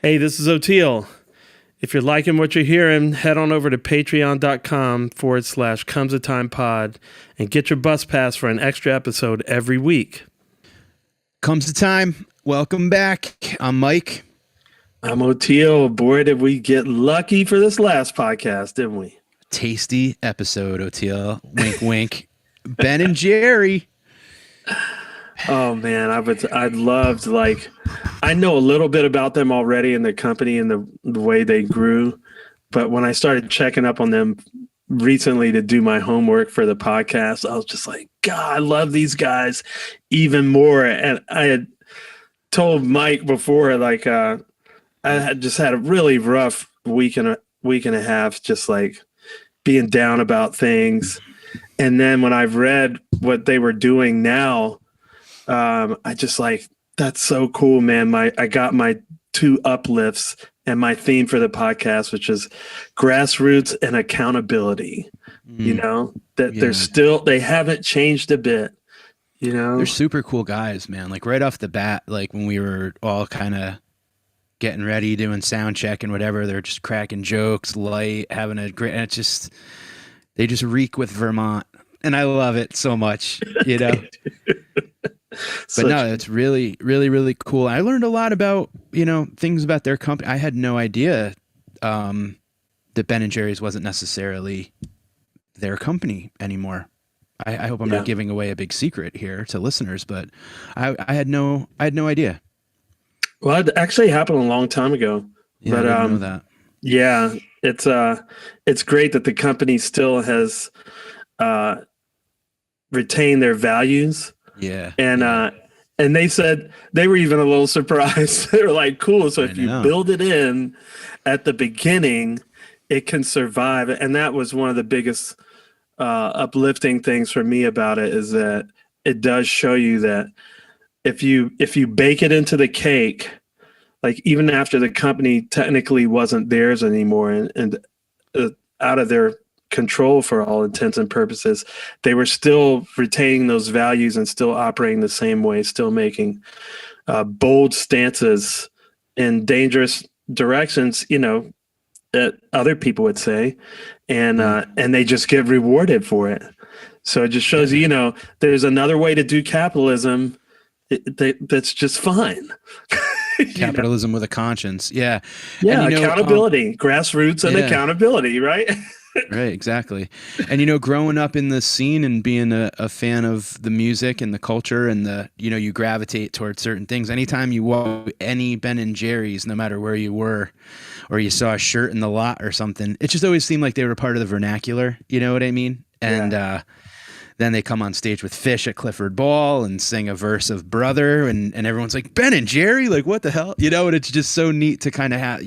Hey, this is Oteil. If you're liking what you're hearing, head on over to patreon.com/comes a time pod and get your bus pass for an extra episode every week. Comes the time. Welcome back. I'm Mike. I'm Oteil. Boy, did we get lucky for this last podcast, didn't we? Tasty episode, Oteil. Wink, wink. Ben and Jerry. Oh man, I'd loved I know a little bit about them already in the company and the way they grew, but when I started checking up on them recently to do my homework for the podcast, I was just like, God, I love these guys even more. And I had told Mike before, I had just had a really rough week and a half, just like being down about things. And then when I've read what they were doing now, I just that's so cool, man. I got my two uplifts and my theme for the podcast, which is grassroots and accountability. You know, that they haven't changed a bit, you know. They're super cool guys, man. Like right off the bat, like when we were all kind of getting ready, doing sound check and whatever, they're just cracking jokes, light, having a great, and they just reek with Vermont. And I love it so much, you know. But no, it's really, really, really cool. I learned a lot about, things about their company. I had no idea that Ben and Jerry's wasn't necessarily their company anymore. I hope I'm not giving away a big secret here to listeners, but I had no idea. Well, it actually happened a long time ago. Yeah, but I didn't know that. Yeah, it's great that the company still has retained their values. Yeah. And they said they were even a little surprised. They were like, cool. So if you build it in at the beginning, it can survive. And that was one of the biggest uplifting things for me about it, is that it does show you that if you bake it into the cake, like even after the company technically wasn't theirs anymore and out of their control for all intents and purposes, they were still retaining those values and still operating the same way, still making bold stances in dangerous directions, that other people would say, and they just get rewarded for it. So it just shows you, there's another way to do capitalism that's just fine. Capitalism with a conscience. Yeah. Yeah. And, accountability, grassroots and accountability, right? Right, exactly. And, growing up in the scene and being a fan of the music and the culture and you gravitate towards certain things. Anytime you walk any Ben and Jerry's, no matter where you were, or you saw a shirt in the lot or something, it just always seemed like they were part of the vernacular. You know what I mean? And then they come on stage with Fish at Clifford Ball and sing a verse of Brother, and everyone's like, Ben and Jerry? Like, what the hell? And it's just so neat to kind of have,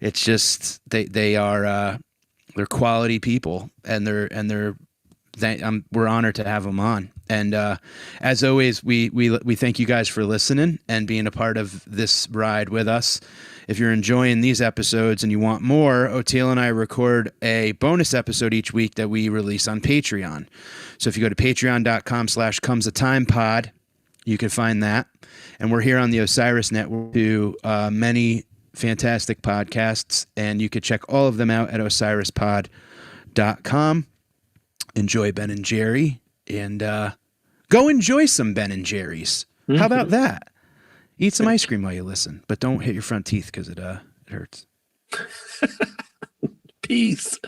it's just, they are, they're quality people, and we're honored to have them on. And as always, we thank you guys for listening and being a part of this ride with us. If you're enjoying these episodes and you want more, Oteil and I record a bonus episode each week that we release on Patreon. So if you go to patreon.com/comesatimepod, you can find that. And we're here on the Osiris Network to many fantastic podcasts, and you could check all of them out at osirispod.com. Enjoy Ben and Jerry, and go enjoy some Ben and Jerry's. Mm-hmm. How about that? Eat some ice cream while you listen, but don't hit your front teeth because it hurts. Peace.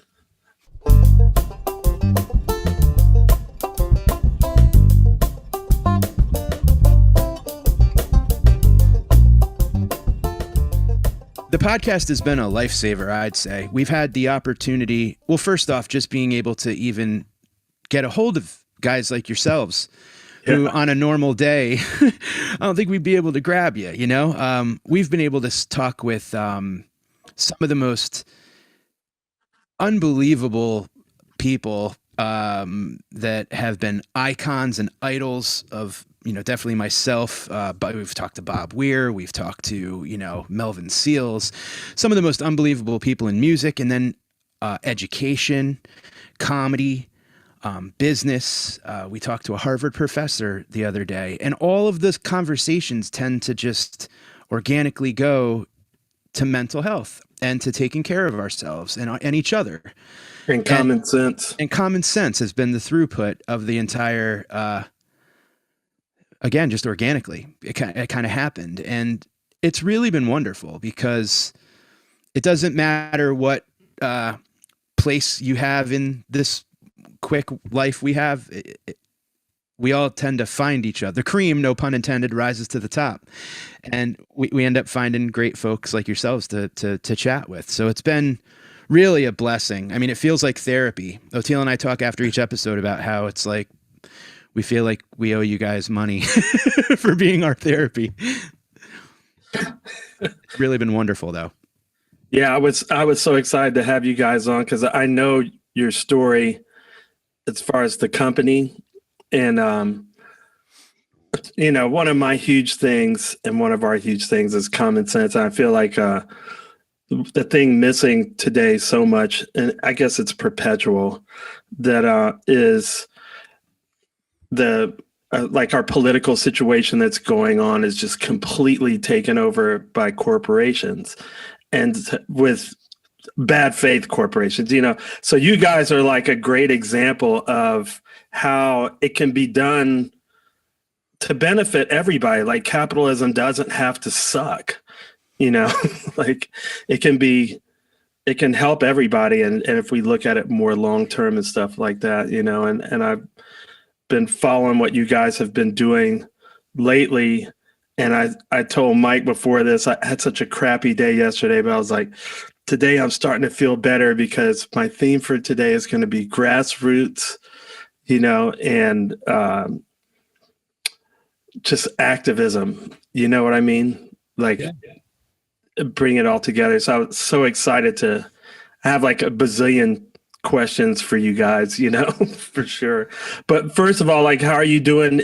The podcast has been a lifesaver, I'd say. We've had the opportunity, well, first off, just being able to even get a hold of guys like yourselves who on a normal day, I don't think we'd be able to grab you, We've been able to talk with some of the most unbelievable people that have been icons and idols of, definitely myself, but we've talked to Bob Weir, we've talked to, Melvin Seals, some of the most unbelievable people in music, and then education, comedy, business. We talked to a Harvard professor the other day, and all of those conversations tend to just organically go to mental health and to taking care of ourselves and each other. And common sense. And common sense has been the throughput of the entire, again, just organically. It kind of happened. And it's really been wonderful because it doesn't matter what place you have in this quick life we have. We all tend to find each other. The cream, no pun intended, rises to the top. And we end up finding great folks like yourselves to chat with. So it's been really a blessing. I mean, it feels like therapy. Oteil and I talk after each episode about how it's like we feel like we owe you guys money for being our therapy. Really been wonderful, though. Yeah, I was so excited to have you guys on because I know your story as far as the company. And, one of my huge things and one of our huge things is common sense. And I feel like the thing missing today so much, and I guess it's perpetual, that is the like our political situation that's going on is just completely taken over by corporations and with bad faith corporations, So you guys are like a great example of how it can be done to benefit everybody. Like capitalism doesn't have to suck, like it can help everybody. And if we look at it more long-term and stuff like that, and I've been following what you guys have been doing lately. And I told Mike before this, I had such a crappy day yesterday, but I was like, today I'm starting to feel better because my theme for today is going to be grassroots, and just activism. You know what I mean? Like bring it all together. So I was so excited to have like a bazillion questions for you guys, for sure. But first of all, like, how are you doing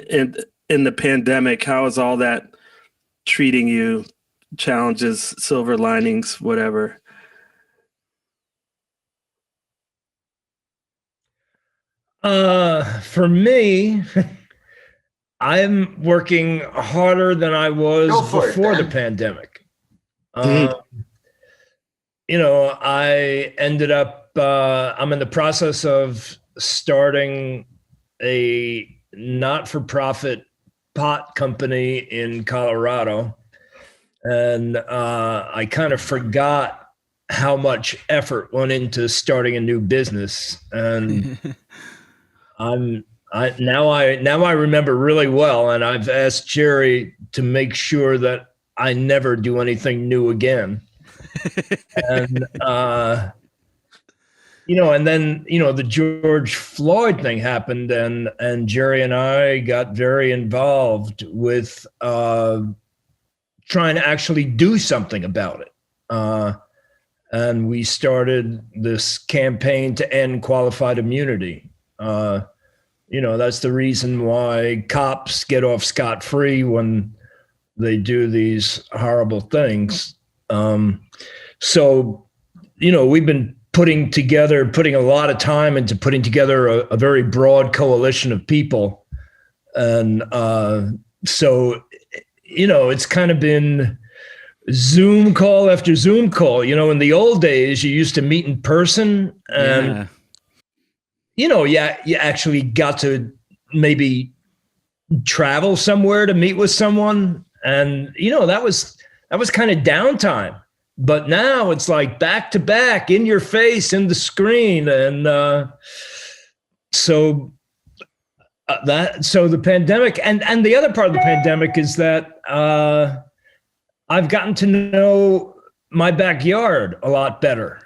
in the pandemic? How is all that treating you? Challenges, silver linings, whatever. For me, I'm working harder than I was before the pandemic. I ended up, I'm in the process of starting a not-for-profit pot company in Colorado. And I kind of forgot how much effort went into starting a new business. And now I remember really well, and I've asked Jerry to make sure that I never do anything new again. And and then the George Floyd thing happened, and Jerry and I got very involved with trying to actually do something about it. And we started this campaign to end qualified immunity. That's the reason why cops get off scot-free when they do these horrible things. So we've been putting a lot of time into putting together a very broad coalition of people. And so, it's kind of been Zoom call after Zoom call. In the old days, you used to meet in person and you actually got to maybe travel somewhere to meet with someone. And, that was kind of downtime. But now it's like back to back, in your face, in the screen. And so the pandemic and the other part of the pandemic is that I've gotten to know my backyard a lot better.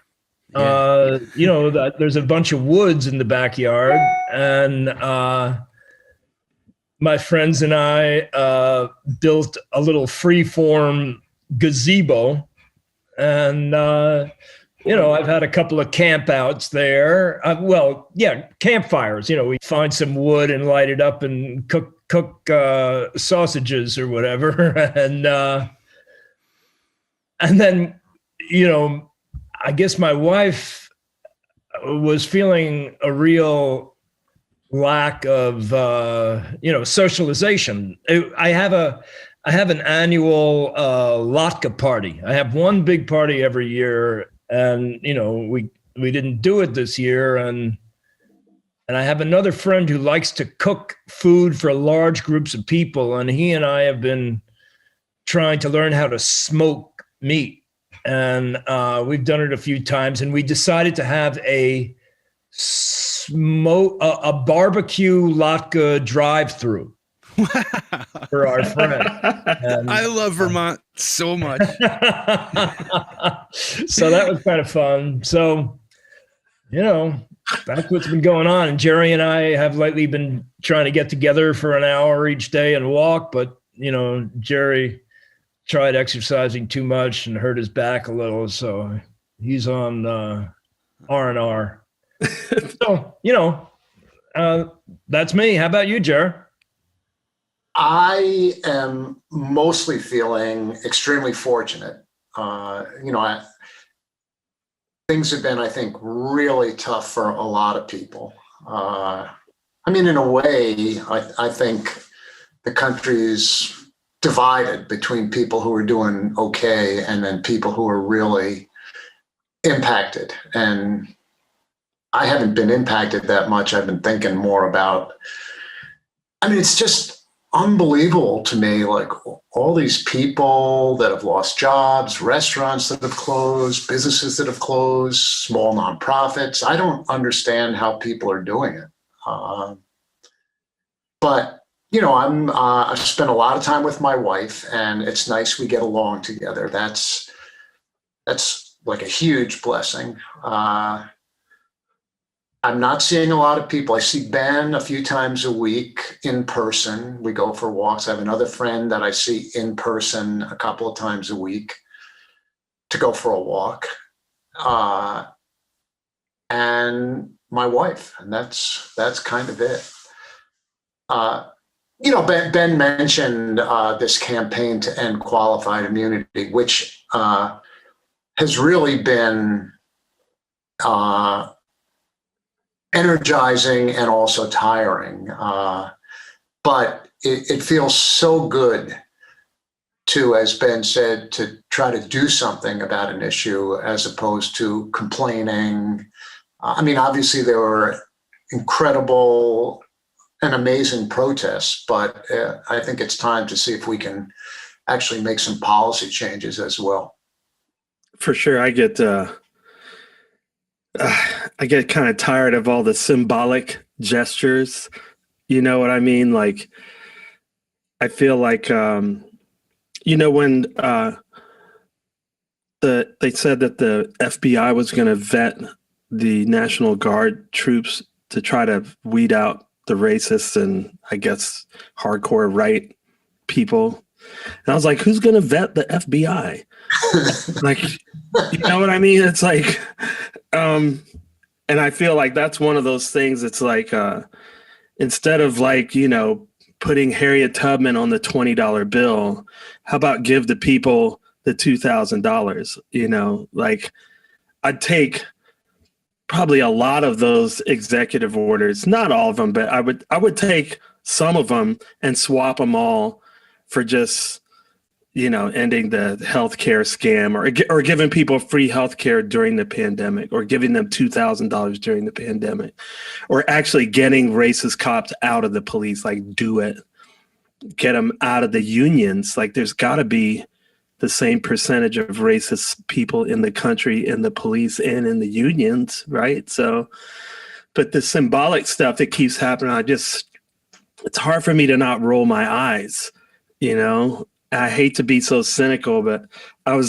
There's a bunch of woods in the backyard, and my friends and I built a little free-form gazebo, and I've had a couple of campouts there. Campfires. We find some wood and light it up and cook sausages or whatever, and then I guess my wife was feeling a real lack of, socialization. I have I have an annual latke party. I have one big party every year, and we didn't do it this year, and I have another friend who likes to cook food for large groups of people, and he and I have been trying to learn how to smoke meat, and we've done it a few times, and we decided to have a barbecue latke drive-through. For our friend. And, I love Vermont so much. So that was kind of fun. So, that's what's been going on. And Jerry and I have lately been trying to get together for an hour each day and walk. But, Jerry tried exercising too much and hurt his back a little. So he's on R&R. So, that's me. How about you, Jerry? I am mostly feeling extremely fortunate. Things have been, I think, really tough for a lot of people. In a way, I think the country's divided between people who are doing okay and then people who are really impacted. And I haven't been impacted that much. I've been thinking more about, it's just unbelievable to me, like all these people that have lost jobs, restaurants that have closed, businesses that have closed, small nonprofits. I don't understand how people are doing it. But I've spent a lot of time with my wife, and it's nice we get along together. That's like a huge blessing. I'm not seeing a lot of people. I see Ben a few times a week in person. We go for walks. I have another friend that I see in person a couple of times a week to go for a walk. And my wife, and that's kind of it. Ben mentioned this campaign to end qualified immunity, which has really been energizing and also tiring. But it feels so good to, as Ben said, to try to do something about an issue as opposed to complaining. Obviously there were incredible and amazing protests, but I think it's time to see if we can actually make some policy changes as well. For sure. I get kind of tired of all the symbolic gestures. You know what I mean? Like, I feel like, when they said that the FBI was going to vet the National Guard troops to try to weed out the racists and I guess hardcore right people. And I was like, who's going to vet the FBI? Like, you know what I mean? It's like, and I feel like that's one of those things. It's like, instead of like, putting Harriet Tubman on the $20 bill, how about give the people the $2,000? Like I'd take probably a lot of those executive orders, not all of them, but I would take some of them and swap them all for just, ending the healthcare scam or giving people free healthcare during the pandemic or giving them $2,000 during the pandemic or actually getting racist cops out of the police. Like, do it, get them out of the unions. Like, there's got to be the same percentage of racist people in the country, in the police and in the unions, right? So, but the symbolic stuff that keeps happening, it's hard for me to not roll my eyes, I hate to be so cynical, but I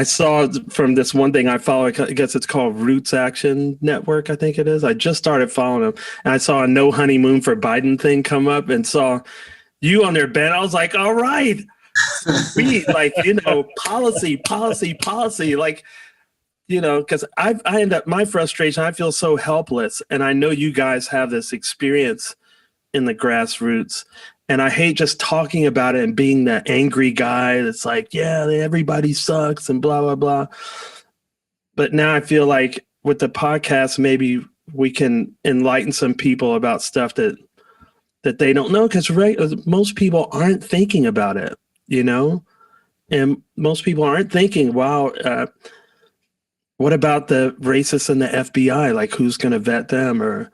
saw from this one thing I follow, I guess it's called Roots Action Network, I think it is. I just started following them, and I saw a no honeymoon for Biden thing come up and saw you on there, Ben. I was like, all right, sweet, like, policy, like, because I end up, my frustration, I feel so helpless, and I know you guys have this experience in the grassroots. And I hate just talking about it and being that angry guy that's like, yeah, everybody sucks and blah, blah, blah. But now I feel like with the podcast, maybe we can enlighten some people about stuff that that they don't know, because most people aren't thinking about it, and most people aren't thinking, wow, what about the racists in the FBI? Like, who's going to vet them? Or,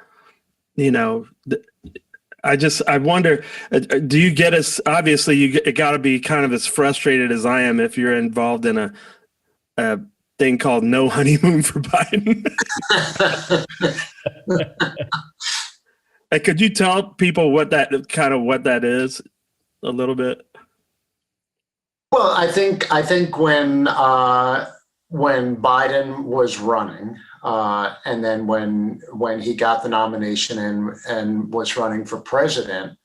I wonder, do you get as, obviously it got to be kind of as frustrated as I am if you're involved in a thing called No Honeymoon for Biden. Could you tell people what that is a little bit? Well, I think when Biden was running, and then when he got the nomination and was running for president,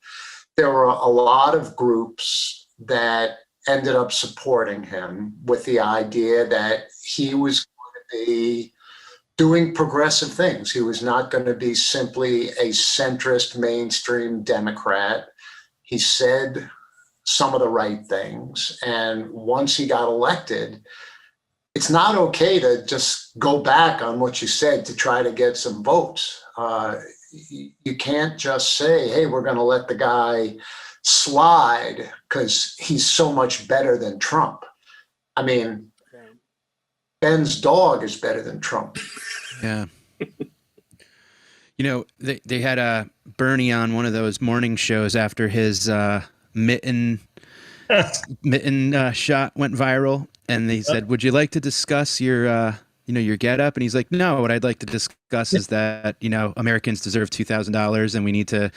there were a lot of groups that ended up supporting him with the idea that he was going to be doing progressive things. He was not going to be simply a centrist mainstream Democrat. He said some of the right things. And once he got elected, it's not okay to just go back on what you said to try to get some votes. You can't just say, hey, we're going to let the guy slide because he's so much better than Trump. I mean, Ben's dog is better than Trump. Yeah. They had Bernie on one of those morning shows after his mitten shot went viral, and they said, "Would you like to discuss your your get up?" And he's like, "No, what I'd like to discuss is that Americans deserve $2,000, and we need to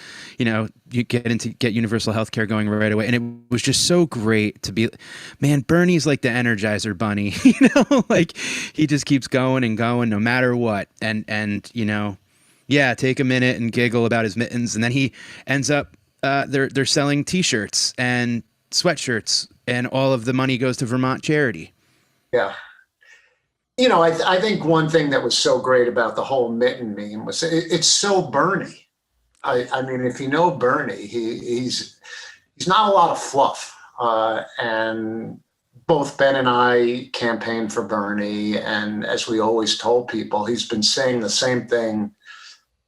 get universal health care going right away." And it was just so great to be, man, Bernie's like the Energizer Bunny, like he just keeps going and going no matter what. And take a minute and giggle about his mittens, and then he ends up they're selling T-shirts and sweatshirts, and all of the money goes to Vermont charity. Yeah. I think one thing that was so great about the whole mitten meme was it's so Bernie. I mean, if you know Bernie, he's not a lot of fluff. And both Ben and I campaigned for Bernie. And as we always told people, he's been saying the same thing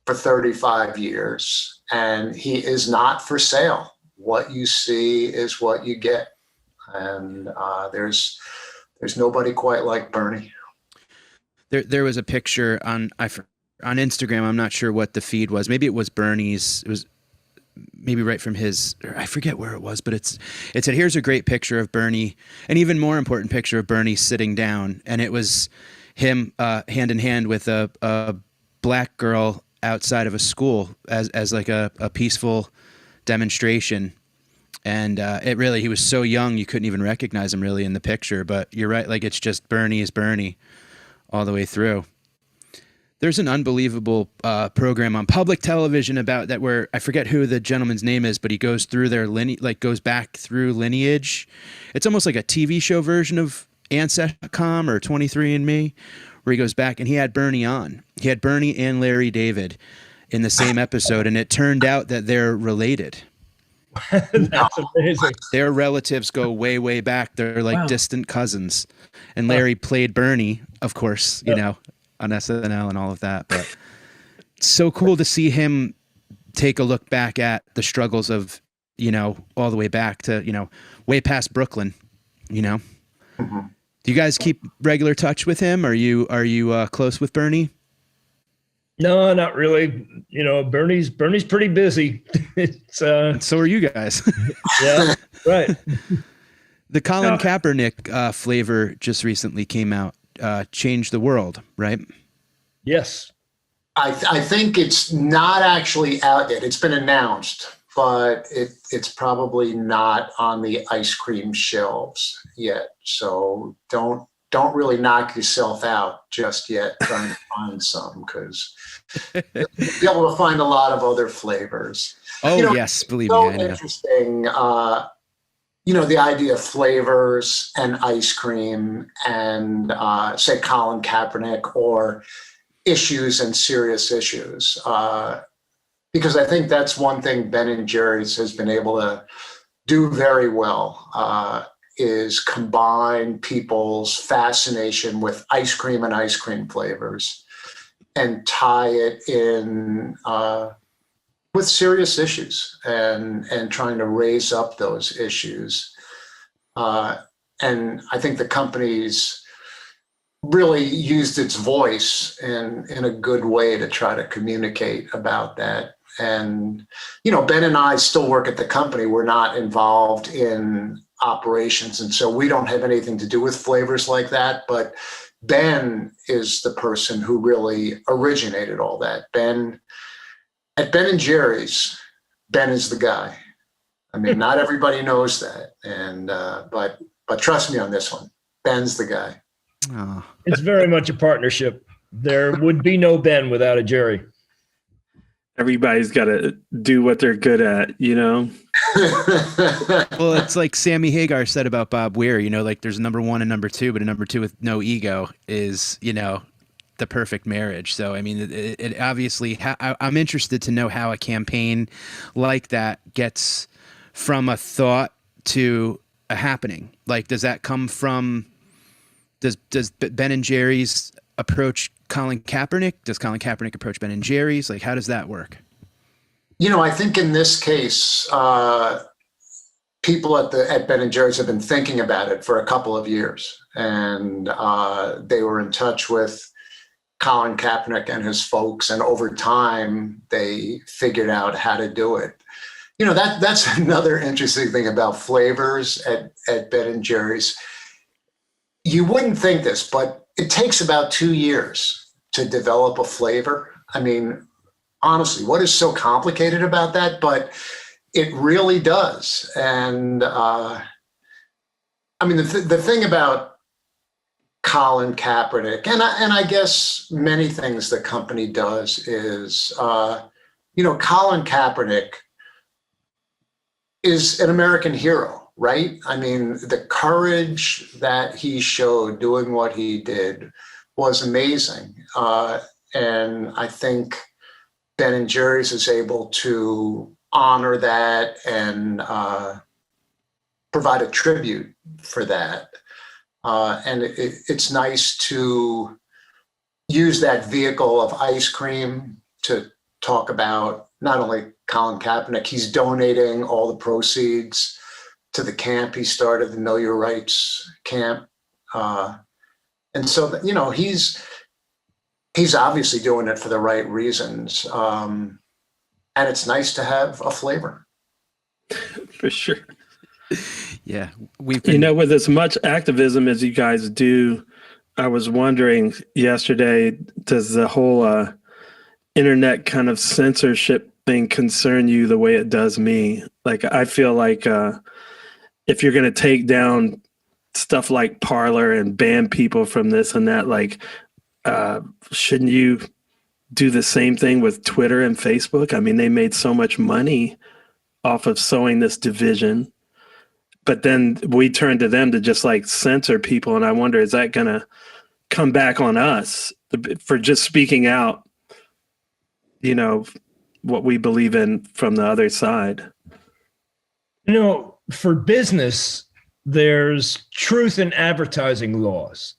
for 35 years. And he is not for sale. What you see is what you get. And there's nobody quite like Bernie. There was a picture on Instagram. I'm not sure what the feed was. Maybe it was Bernie's. It was maybe right from his. I forget where it was, but it said, "Here's a great picture of Bernie, an even more important picture of Bernie sitting down." And it was him hand in hand with a black girl outside of a school as like a peaceful demonstration. And he was so young you couldn't even recognize him really in the picture. But you're right, like it's just Bernie is Bernie all the way through. There's an unbelievable program on public television about that where I forget who the gentleman's name is, but he goes through their goes back through lineage. It's almost like a TV show version of Ancestry.com or 23andMe, where he goes back, and he had Bernie on. He had Bernie and Larry David in the same episode, and it turned out that they're related. That's amazing. Their relatives go way, way back. They're like distant cousins. And Larry played Bernie, of course, on SNL and all of that. But it's so cool to see him take a look back at the struggles of, all the way back to, way past Brooklyn, Mm-hmm. Do you guys keep regular touch with him? Are you close with Bernie? No, not really. Bernie's pretty busy. So are you guys. Yeah, right. The Colin Kaepernick flavor just recently came out. Changed the world, right? Yes. I think it's not actually out yet. It's been announced, but it's probably not on the ice cream shelves yet. So don't really knock yourself out just yet trying to find some, because you'll be able to find a lot of other flavors. Oh, yes, believe me. So interesting. The idea of flavors and ice cream and say Colin Kaepernick, or issues and serious issues. Because I think that's one thing Ben & Jerry's has been able to do very well, is combine people's fascination with ice cream and ice cream flavors and tie it in with serious issues and trying to raise up those issues. And I think the company's really used its voice in a good way to try to communicate about that. And, Ben and I still work at the company. We're not involved in operations. And so we don't have anything to do with flavors like that. But Ben is the person who really originated all that. At Ben and Jerry's, Ben is the guy. I mean, not everybody knows that. And, but trust me on this one, Ben's the guy. Oh. It's very much a partnership. There would be no Ben without a Jerry. Everybody's got to do what they're good at, Well, it's like Sammy Hagar said about Bob Weir, like there's number one and number two, but a number two with no ego is, the perfect marriage. So, I mean, it obviously, I'm interested to know how a campaign like that gets from a thought to a happening. Like, does that come from, does Ben and Jerry's approach Colin Kaepernick? Does Colin Kaepernick approach Ben and Jerry's? Like, how does that work? I think in this case, people at Ben and Jerry's have been thinking about it for a couple of years, and they were in touch with Colin Kaepernick and his folks, and over time they figured out how to do it. That's another interesting thing about flavors at Ben and Jerry's. You wouldn't think this, but it takes about 2 years to develop a flavor. I mean, honestly, what is so complicated about that? But it really does. And I mean, the thing about Colin Kaepernick, and I guess many things the company does is, Colin Kaepernick is an American hero. Right? I mean, the courage that he showed doing what he did was amazing. And I think Ben and Jerry's is able to honor that and provide a tribute for that. And it's nice to use that vehicle of ice cream to talk about not only Colin Kaepernick, he's donating all the proceeds to the camp he started, the Know Your Rights camp. And so, he's obviously doing it for the right reasons. And it's nice to have a flavor. for sure. Yeah. We've been... with as much activism as you guys do, I was wondering yesterday, does the whole internet kind of censorship thing concern you the way it does me? Like, I feel like, if you're going to take down stuff like Parler and ban people from this and that, like, shouldn't you do the same thing with Twitter and Facebook? I mean, they made so much money off of sowing this division, but then we turn to them to just like censor people. And I wonder, is that going to come back on us for just speaking out, what we believe in from the other side? For business, there's truth in advertising laws.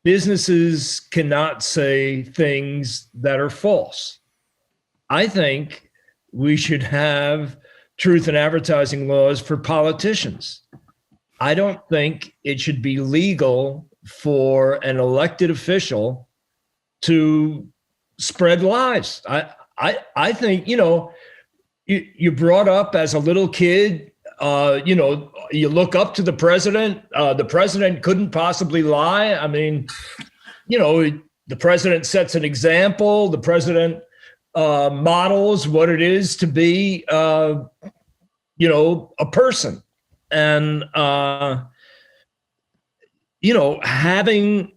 Businesses cannot say things that are false. I think we should have truth in advertising laws for politicians. I don't think it should be legal for an elected official to spread lies. I think, you brought up as a little kid, you look up to the president. The president couldn't possibly lie. I mean, the president sets an example. The president models what it is to be, a person. And, having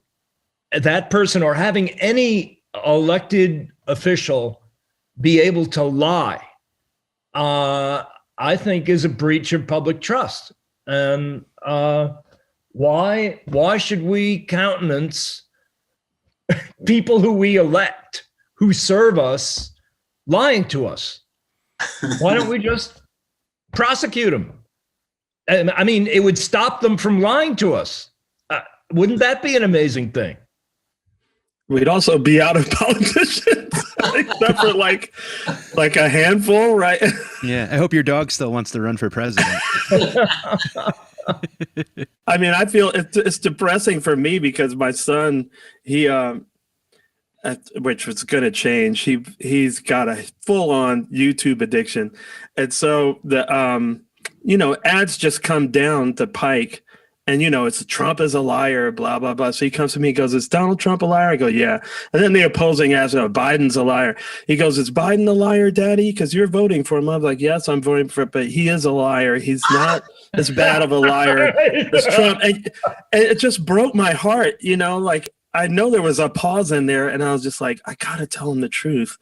that person or having any elected official be able to lie, I think is a breach of public trust. And why should we countenance people who we elect, who serve us, lying to us? Why don't we just prosecute them? And I mean, it would stop them from lying to us. Wouldn't that be an amazing thing? we'd also be out of politicians, except for like a handful, right? Yeah, I hope your dog still wants to run for president. I mean, I feel it's depressing for me because my son, he which was going to change. He's got a full on YouTube addiction, and so the ads just come down the pike. And, it's Trump is a liar, blah, blah, blah. So he comes to me, he goes, is Donald Trump a liar? I go, yeah. And then the opposing ads, no, Biden's a liar. He goes, is Biden a liar, Daddy? Because you're voting for him. I'm like, yes, I'm voting for it, but he is a liar. He's not as bad of a liar as Trump. And it just broke my heart, like I know there was a pause in there and I was just like, I got to tell him the truth.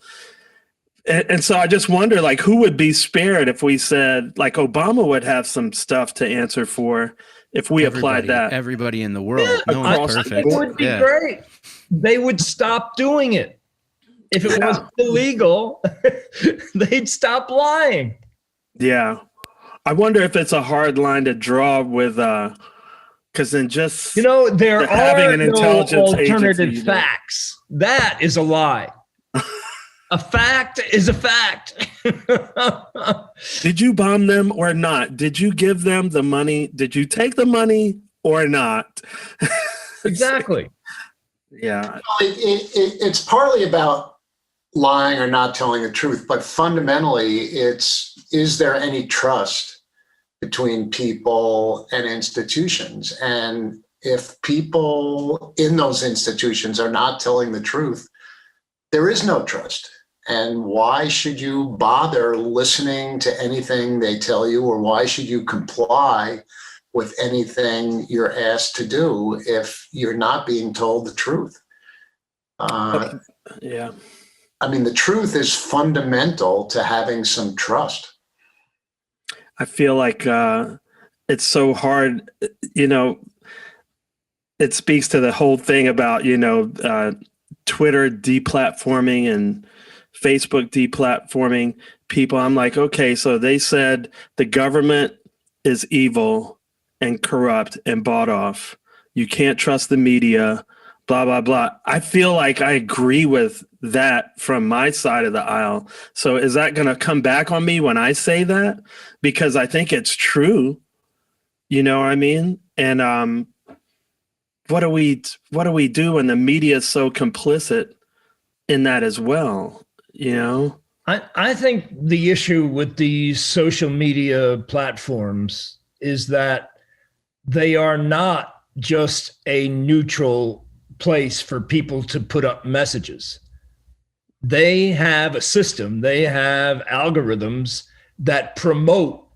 And so I just wonder, like, who would be spared if we said, like, Obama would have some stuff to answer for if we applied that. Everybody in the world. Yeah, no one's perfect. It would be great. They would stop doing it. If it was illegal, they'd stop lying. Yeah. I wonder if it's a hard line to draw with, because then just there are having an intelligence alternative facts. That is a lie. A fact is a fact. Did you bomb them or not? Did you give them the money? Did you take the money or not? Exactly. Yeah. It's partly about lying or not telling the truth, but fundamentally is there any trust between people and institutions? And if people in those institutions are not telling the truth, there is no trust. And why should you bother listening to anything they tell you, or why should you comply with anything you're asked to do if you're not being told the truth? Yeah. I mean, the truth is fundamental to having some trust. I feel like it's so hard, it speaks to the whole thing about, Twitter deplatforming and Facebook deplatforming people. I'm like, okay, so they said the government is evil and corrupt and bought off. You can't trust the media, blah, blah, blah. I feel like I agree with that from my side of the aisle. So is that going to come back on me when I say that? Because I think it's true. You know what I mean? And what do we do when the media is so complicit in that as well? I think the issue with these social media platforms is that they are not just a neutral place for people to put up messages. They have a system, they have algorithms that promote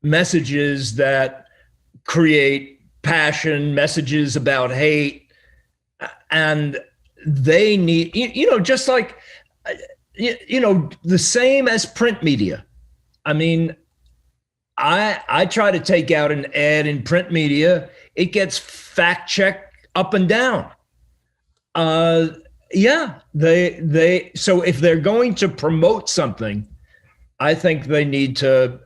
messages that create passion, messages about hate, and they need, just like, the same as print media. I mean, I try to take out an ad in print media. It gets fact checked up and down. So if they're going to promote something, I think they need to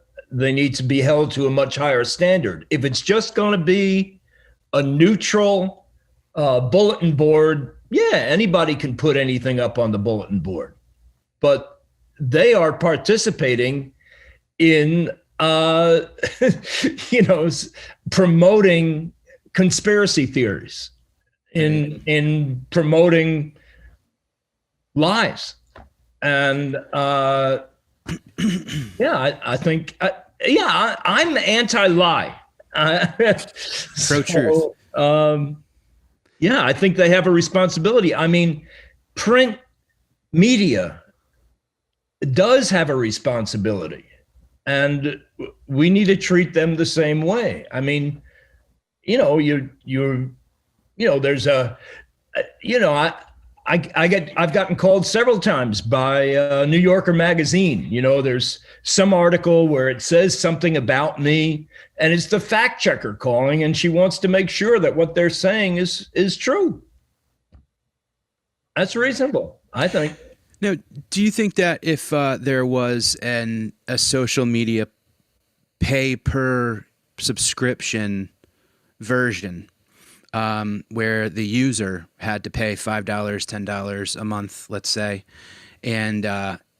be held to a much higher standard. If it's just going to be a neutral bulletin board, anybody can put anything up on the bulletin board. But they are participating in, promoting conspiracy theories, in promoting lies, and I think, I'm anti-lie. Pro-truth. I think they have a responsibility. I mean, print media does have a responsibility, and we need to treat them the same way. I mean, there's I've gotten called several times by New Yorker magazine. There's some article where it says something about me, and it's the fact checker calling, and she wants to make sure that what they're saying is true. That's reasonable, I think. Now, do you think that if there was a social media pay per subscription version where the user had to pay $5, $10 a month, let's say, and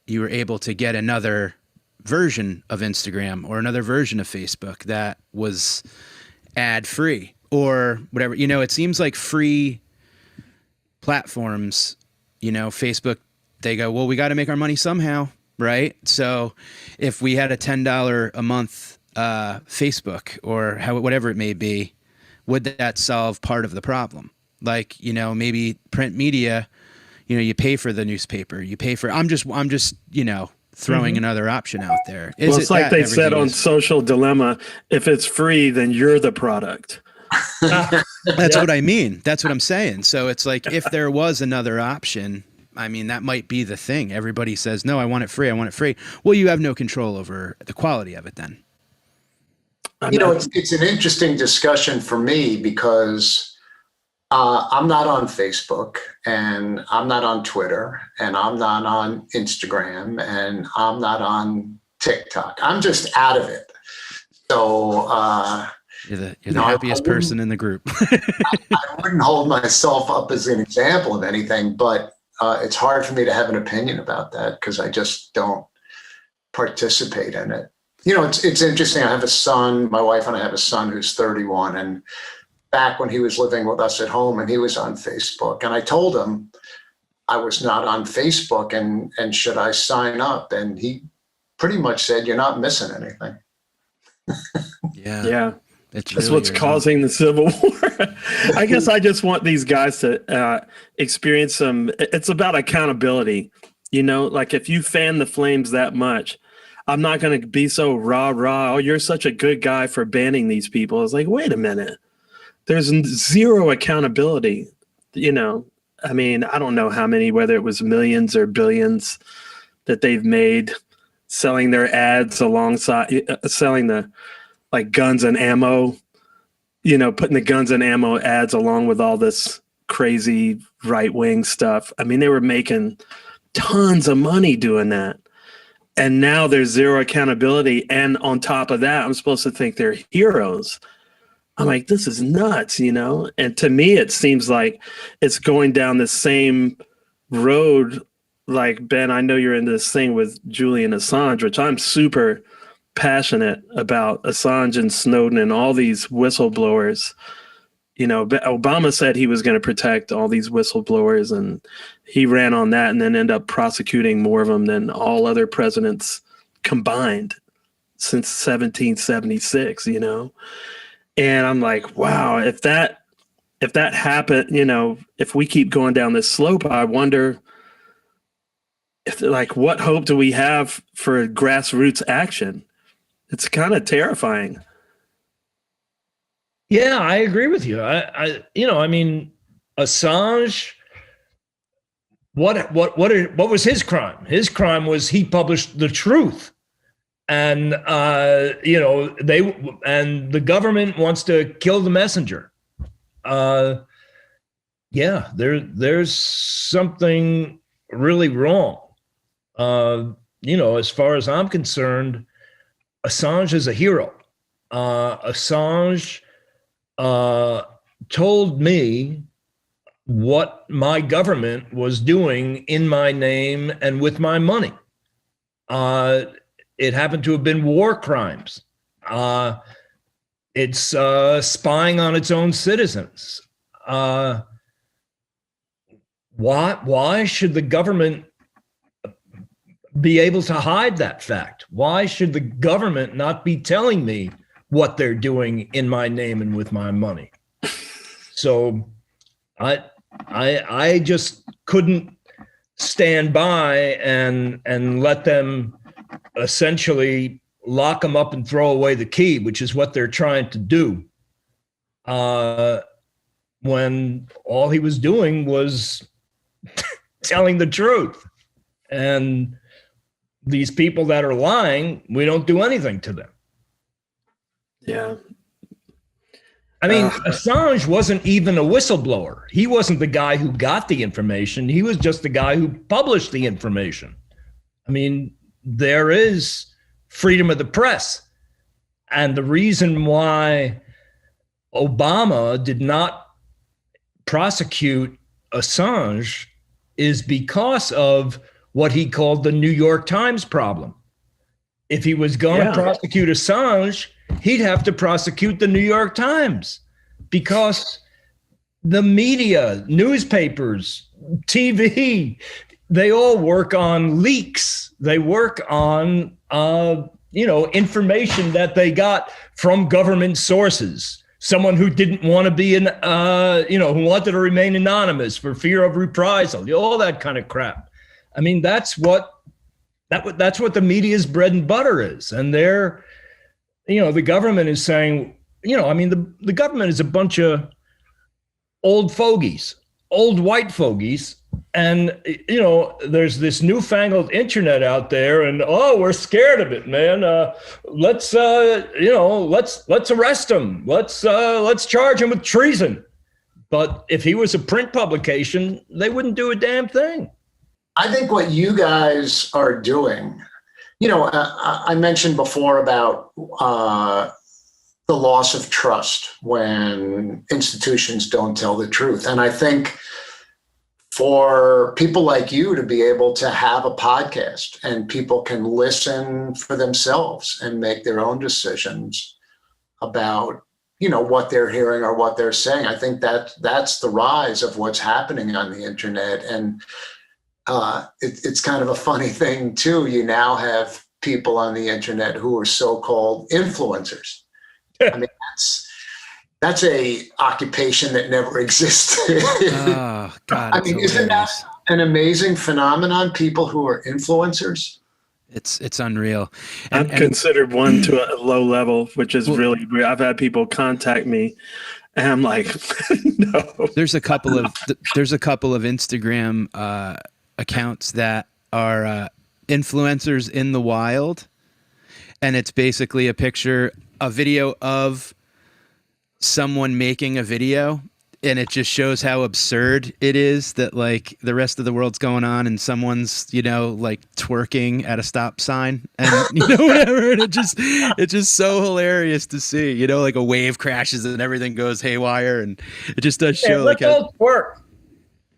you were able to get another version of Instagram or another version of Facebook that was ad free or whatever. You know, it seems like free platforms, you know, Facebook, they go, well, we got to make our money somehow, right? So if we had a $10 a month Facebook or whatever it may be, would that solve part of the problem? Like, you know, maybe print media, you know, you pay for the newspaper, you pay for, I'm just, you know, throwing another option out there. Well, it's like they said on Social Dilemma, if it's free, then you're the product. That's what I mean. That's what I'm saying. So it's like, if there was another option, I mean, that might be the thing. Everybody says, no, I want it free. I want it free. Well, you have no control over the quality of it then. You know, it's an interesting discussion for me because I'm not on Facebook and I'm not on Twitter and I'm not on Instagram and I'm not on TikTok. I'm just out of it. So you're the happiest person in the group. I wouldn't hold myself up as an example of anything, but it's hard for me to have an opinion about that because I just don't participate in it. You know, it's interesting. I have a son, my wife and I have a son who's 31. And back when he was living with us at home and he was on Facebook, and I told him I was not on Facebook and should I sign up? And he pretty much said, you're not missing anything. Yeah. That's what's causing the Civil War. I guess I just want these guys to experience it's about accountability. You know, like if you fan the flames that much, I'm not going to be so rah. Oh, you're such a good guy for banning these people. It's like, wait a minute. There's zero accountability. You know, I mean, I don't know how many, whether it was millions or billions that they've made selling their ads alongside selling the like guns and ammo, you know, putting the guns and ammo ads along with all this crazy right-wing stuff. I mean, they were making tons of money doing that. And now there's zero accountability. And on top of that, I'm supposed to think they're heroes. I'm like, this is nuts, you know? And to me, it seems like it's going down the same road. Like, Ben, I know you're in this thing with Julian Assange, which I'm super passionate about Assange and Snowden and all these whistleblowers. You know, Obama said he was going to protect all these whistleblowers, and he ran on that and then ended up prosecuting more of them than all other presidents combined since 1776, you know? And I'm like, wow, if that happened, you know, if we keep going down this slope, I wonder if, like, what hope do we have for grassroots action? It's kind of terrifying. Yeah, I agree with you. I mean, Assange, what was his crime? His crime was he published the truth. And you know, the government wants to kill the messenger. Yeah, there's something really wrong. You know, as far as I'm concerned, Assange is a hero. Assange told me what my government was doing in my name and with my money. It happened to have been war crimes. It's spying on its own citizens. Why should the government be able to hide that fact? Why should the government not be telling me what they're doing in my name and with my money? So I just couldn't stand by and let them essentially lock him up and throw away the key, which is what they're trying to do. When all he was doing was telling the truth. And these people that are lying, we don't do anything to them. Yeah. I mean, Assange wasn't even a whistleblower. He wasn't the guy who got the information. He was just the guy who published the information. I mean, there is freedom of the press. And the reason why Obama did not prosecute Assange is because of what he called the New York Times problem. If he was going to prosecute Assange, he'd have to prosecute the New York Times, because the media, newspapers, TV, they all work on leaks. They work on, information that they got from government sources. Someone who didn't want to be who wanted to remain anonymous for fear of reprisal, all that kind of crap. I mean, that's what the media's bread and butter is. And they're, the government is saying, the government is a bunch of old fogies, old white fogies. And, there's this newfangled internet out there, and, we're scared of it, man. Let's arrest him. Let's charge him with treason. But if he was a print publication, they wouldn't do a damn thing. I think what you guys are doing, I mentioned before about the loss of trust when institutions don't tell the truth. And I think for people like you to be able to have a podcast and people can listen for themselves and make their own decisions about, what they're hearing or what they're saying. I think that's the rise of what's happening on the internet. And it's kind of a funny thing too. You now have people on the internet who are so-called influencers. I mean, that's a occupation that never existed. Oh God! I mean, isn't that an amazing phenomenon? People who are influencers. It's unreal. I've considered one to a low level, which is really weird. I've had people contact me, and I'm like, no. There's a couple of Instagram accounts that are influencers in the wild, and it's basically a video of someone making a video, and it just shows how absurd it is that like the rest of the world's going on and someone's like twerking at a stop sign and whatever, and it's just so hilarious to see, like a wave crashes and everything goes haywire, and it just does show like how twerk.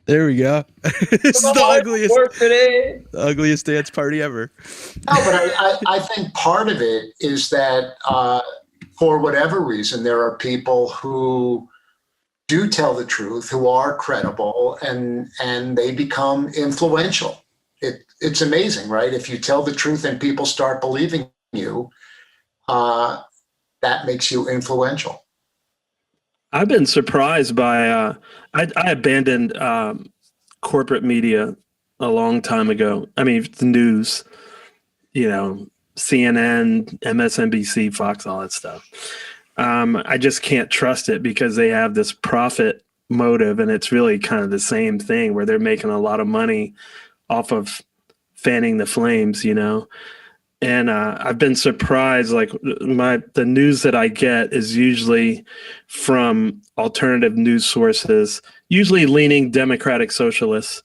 There we go. It's the ugliest dance party ever. No, but I think part of it is that for whatever reason, there are people who do tell the truth, who are credible, and they become influential. It's amazing, right? If you tell the truth and people start believing you, that makes you influential. I've been surprised by I abandoned corporate media a long time ago. I mean, the news, CNN, MSNBC, Fox, all that stuff. I just can't trust it because they have this profit motive, and it's really kind of the same thing where they're making a lot of money off of fanning the flames, And I've been surprised, like the news that I get is usually from alternative news sources, usually leaning Democratic socialists,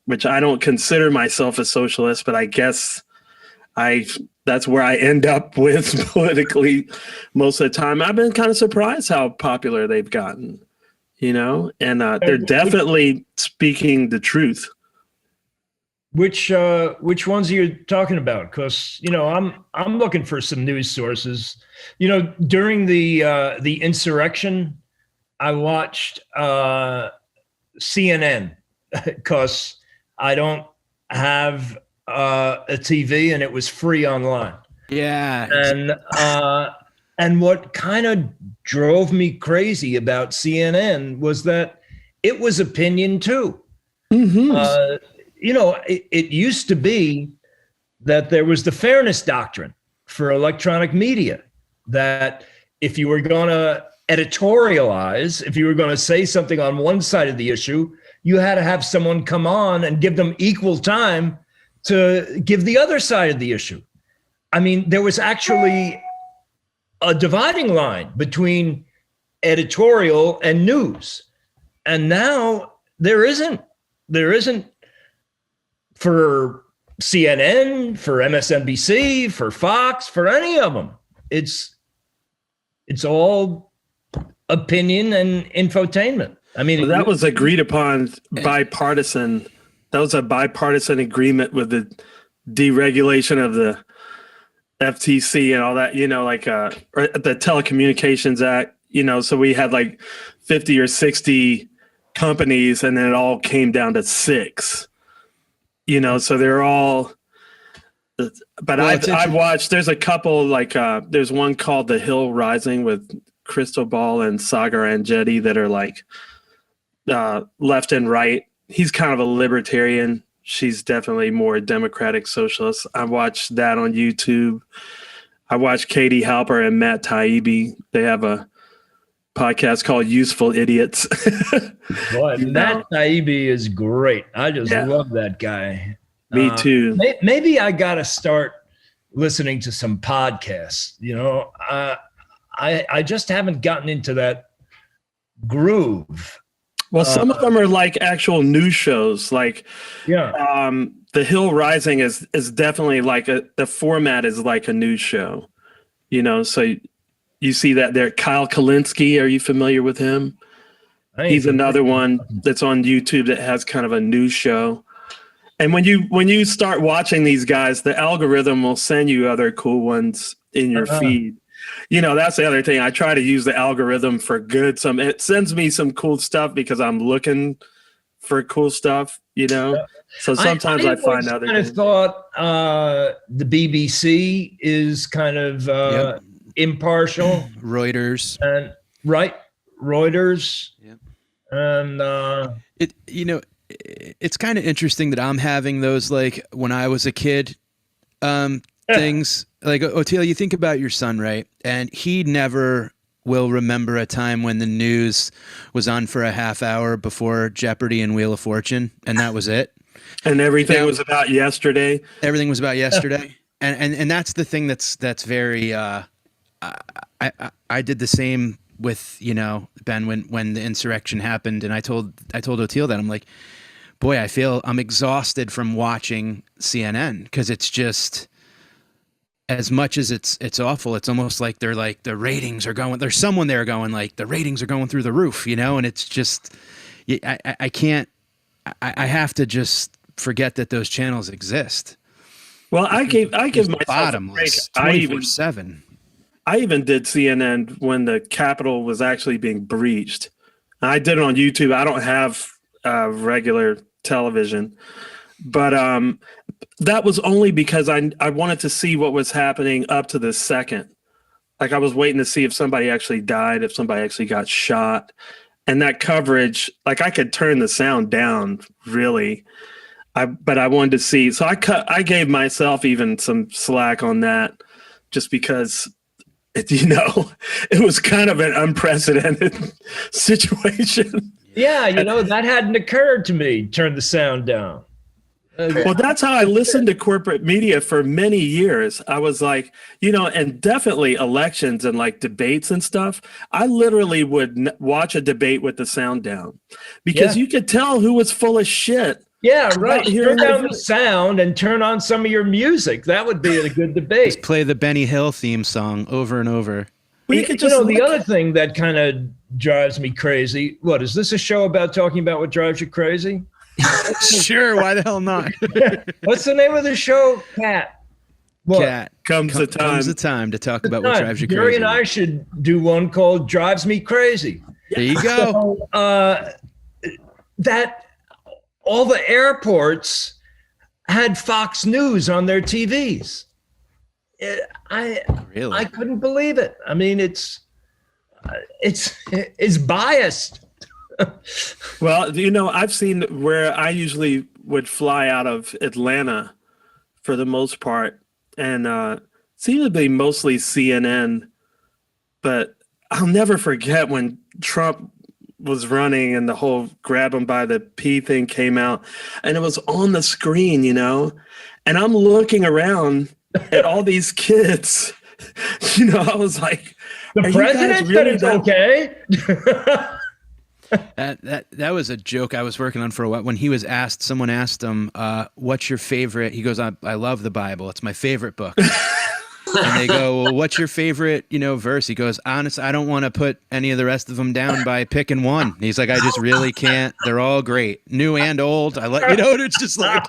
which I don't consider myself a socialist, but I guess that's where I end up with politically most of the time. I've been kind of surprised how popular they've gotten, and they're definitely speaking the truth. Which ones are you talking about? Because I'm looking for some news sources. During the insurrection, I watched CNN because I don't have a TV and it was free online. Yeah, and what kind of drove me crazy about CNN was that it was opinion too. Mm-hmm. It used to be that there was the fairness doctrine for electronic media, that if you were going to editorialize, if you were going to say something on one side of the issue, you had to have someone come on and give them equal time to give the other side of the issue. I mean, there was actually a dividing line between editorial and news. And now there isn't. For CNN, for MSNBC, for Fox, for any of them. It's all opinion and infotainment. I mean, well, that was agreed upon bipartisan. That was a bipartisan agreement with the deregulation of the FTC and all that, like or the Telecommunications Act, so we had like 50 or 60 companies and then it all came down to 6, so they're all, but well, I've watched, there's a couple there's one called The Hill Rising with Crystal Ball and Sagar Anjeti that are like left and right. He's kind of a libertarian. She's definitely more democratic socialist. I watched that on YouTube. I watched Katie Halper and Matt Taibbi. They have a podcast called Useful Idiots. Boy, Matt Taibbi is great. I just love that guy. Me too. Maybe I got to start listening to some podcasts. I just haven't gotten into that groove. Well, some of them are like actual news shows. Like, The Hill Rising is definitely like the format is like a news show, so you see that there. Kyle Kalinske, are you familiar with him? He's another one that's on YouTube that has kind of a news show. And when you start watching these guys, the algorithm will send you other cool ones in your feed. That's the other thing. I try to use the algorithm for good. It sends me some cool stuff because I'm looking for cool stuff, So sometimes I find other things. I thought the BBC is kind of impartial. Reuters. And Reuters. Yep. And it's kind of interesting that I'm having those like when I was a kid things. Like, Oteil, you think about your son, right? And he never will remember a time when the news was on for a half hour before Jeopardy and Wheel of Fortune, and that was it. And everything was about yesterday. Everything was about yesterday. And that's the thing that's very I did the same with, Ben, when the insurrection happened, and I told Oteil that I'm like, boy, I feel I'm exhausted from watching CNN because it's just, as much as it's awful, it's almost like they're like the ratings are going. There's someone there going like the ratings are going through the roof, and it's just I can't. I have to just forget that those channels exist. Well, I give myself bottomless 24/7. I even did CNN when the Capitol was actually being breached. I did it on YouTube. I don't have regular television, but that was only because I wanted to see what was happening up to the second. Like I was waiting to see if somebody actually died, if somebody actually got shot. And that coverage, like I could turn the sound down really. But I wanted to see. So I gave myself even some slack on that just because it was kind of an unprecedented situation. Yeah, that hadn't occurred to me. Turn the sound down. Well, that's how I listened to corporate media for many years. I was like, and definitely elections and like debates and stuff. I literally would watch a debate with the sound down because you could tell who was full of shit. Yeah, right. Turn down the sound and turn on some of your music. That would be a good debate. Just play the Benny Hill theme song over and over. Well, the other thing that kind of drives me crazy. What, is this a show about talking about what drives you crazy? Sure, why the hell not? What's the name of the show? Cat. What? Cat. Comes the time to talk about what drives you crazy. Gary and I should do one called Drives Me Crazy. There you go. So, that all the airports had Fox News on their TVs. Really? I couldn't believe it. I mean, it's biased. Well, I've seen where I usually would fly out of Atlanta for the most part, and seemed to be mostly CNN. But I'll never forget when Trump was running and the whole grab him by the pee thing came out, and it was on the screen, and I'm looking around at all these kids. I was like, the president said it's okay. That was a joke I was working on for a while. When he was asked, someone asked him, what's your favorite? He goes, I love the Bible. It's my favorite book. And they go, well, what's your favorite, verse? He goes, honestly, I don't want to put any of the rest of them down by picking one. He's like, I just really can't. They're all great, new and old. And it's just like,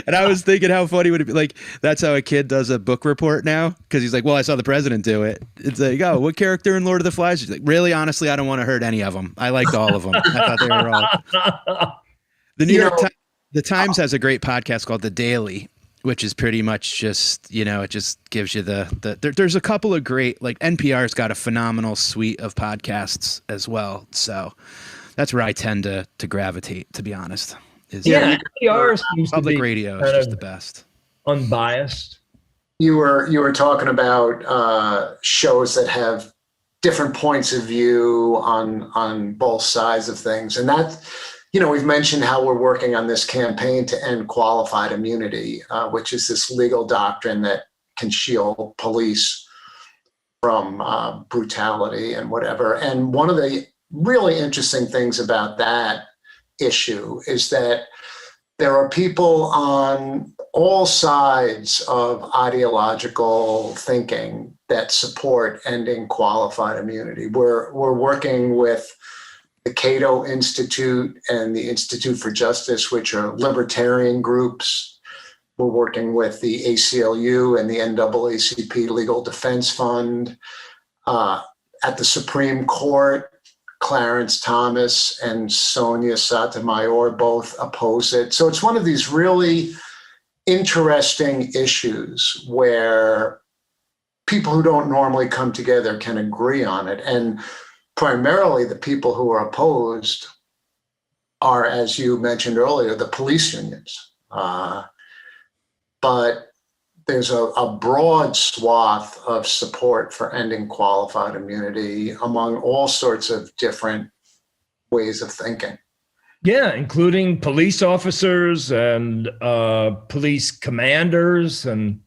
and I was thinking how funny would it be? Like, that's how a kid does a book report now. Cause he's like, well, I saw the president do it. It's like, oh, what character in Lord of the Flies? He's like, really, honestly, I don't want to hurt any of them. I liked all of them. I thought they were all. The New York Times, the Times has a great podcast called The Daily, which is pretty much just, it just gives you there's a couple of great, like NPR's got a phenomenal suite of podcasts as well. So that's where I tend to gravitate, to be honest. NPR seems public to be radio is just the best. Unbiased. You were talking about shows that have different points of view on both sides of things. And that, we've mentioned how we're working on this campaign to end qualified immunity, which is this legal doctrine that can shield police from brutality and whatever. And one of the really interesting things about that issue is that there are people on all sides of ideological thinking that support ending qualified immunity. We're working with the Cato Institute and the Institute for Justice, which are libertarian groups. We're working with the ACLU and the NAACP Legal Defense Fund. At the Supreme Court, Clarence Thomas and Sonia Sotomayor both oppose it. So it's one of these really interesting issues where people who don't normally come together can agree on it. And primarily the people who are opposed are, as you mentioned earlier, the police unions. But there's a broad swath of support for ending qualified immunity among all sorts of different ways of thinking. Yeah, including police officers and police commanders. And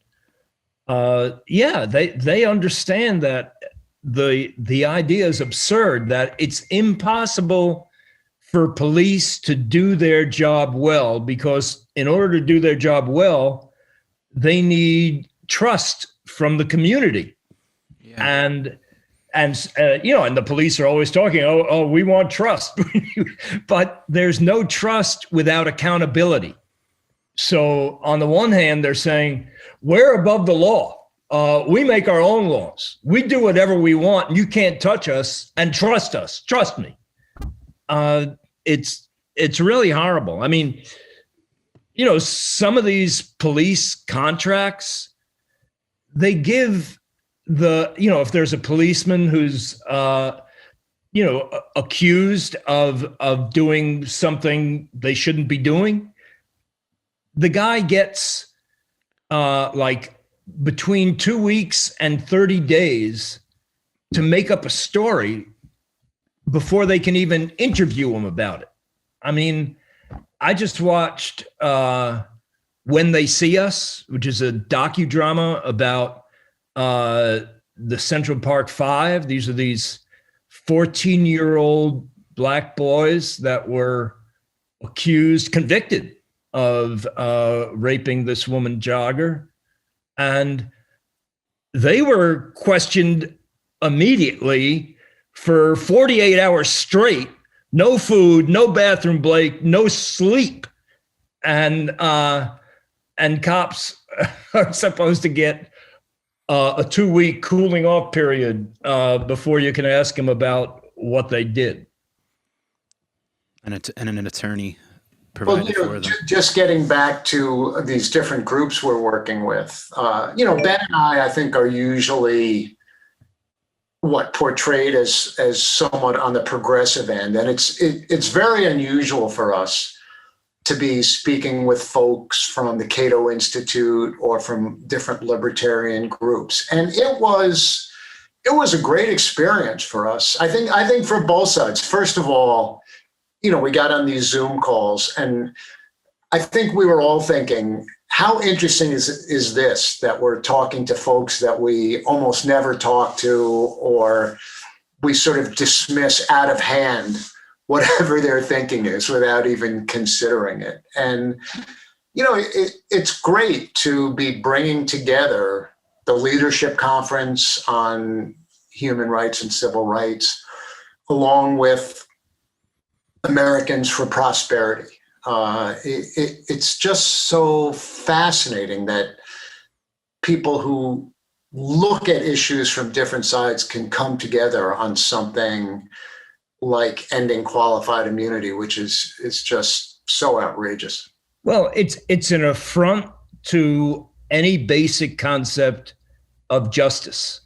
they understand that the idea is absurd, that it's impossible for police to do their job well, because in order to do their job well, they need trust from the community. Yeah. And the police are always talking, oh, we want trust. But there's no trust without accountability. So on the one hand, they're saying, we're above the law. We make our own laws. We do whatever we want. And you can't touch us, and trust us. Trust me. It's really horrible. I mean, some of these police contracts, they give if there's a policeman who's, accused of doing something they shouldn't be doing, the guy gets between 2 weeks and 30 days to make up a story before they can even interview him about it. I mean, I just watched When They See Us, which is a docudrama about the Central Park Five. These are these 14-year-old black boys that were convicted of raping this woman jogger. And they were questioned immediately for 48 hours straight. No food, no bathroom break, no sleep. And cops are supposed to get a 2-week cooling off period before you can ask them about what they did. And an attorney provided for them. Just getting back to these different groups we're working with, Ben and I think, are usually portrayed as somewhat on the progressive end. And it's very unusual for us to be speaking with folks from the Cato Institute or from different libertarian groups. And it was a great experience for us. I think for both sides. First of all, we got on these Zoom calls, and I think we were all thinking, how interesting is this, that we're talking to folks that we almost never talk to, or we sort of dismiss out of hand whatever their thinking is without even considering it. And, it's great to be bringing together the Leadership Conference on Human Rights and Civil Rights, along with Americans for Prosperity. It's just so fascinating that people who look at issues from different sides can come together on something like ending qualified immunity, which is just so outrageous. Well, it's an affront to any basic concept of justice.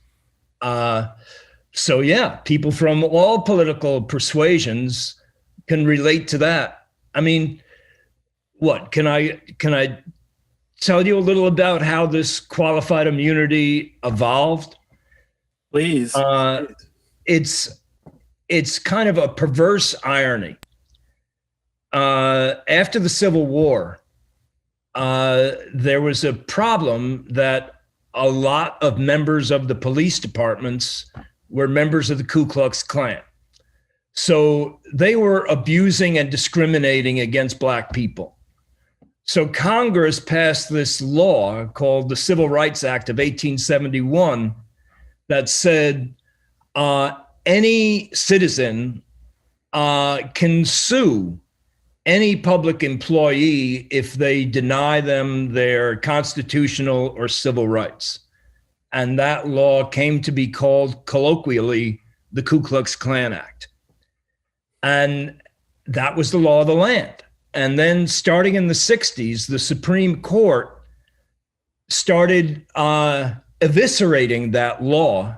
So yeah, people from all political persuasions can relate to that. I mean, what can I tell you a little about how this qualified immunity evolved? Please. It's kind of a perverse irony. After the Civil War, there was a problem that a lot of members of the police departments were members of the Ku Klux Klan. So they were abusing and discriminating against Black people. So Congress passed this law called the Civil Rights Act of 1871 that said any citizen can sue any public employee if they deny them their constitutional or civil rights. And that law came to be called colloquially the Ku Klux Klan Act. And that was the law of the land. And then starting in the 60s, the Supreme Court started eviscerating that law.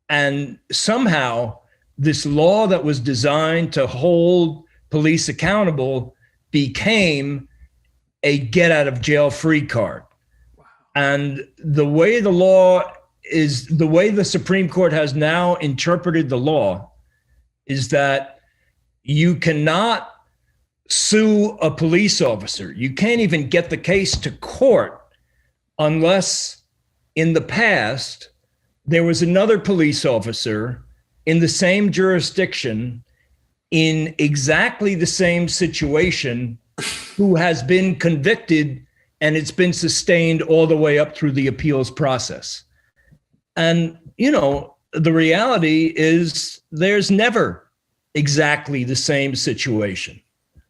And somehow this law that was designed to hold police accountable became a get out of jail free card. Wow. And the way the law is, the way the Supreme Court has now interpreted the law is that you cannot sue a police officer. You can't even get the case to court unless in the past there was another police officer in the same jurisdiction in exactly the same situation who has been convicted, and it's been sustained all the way up through the appeals process. And, you know, the reality is there's never exactly the same situation.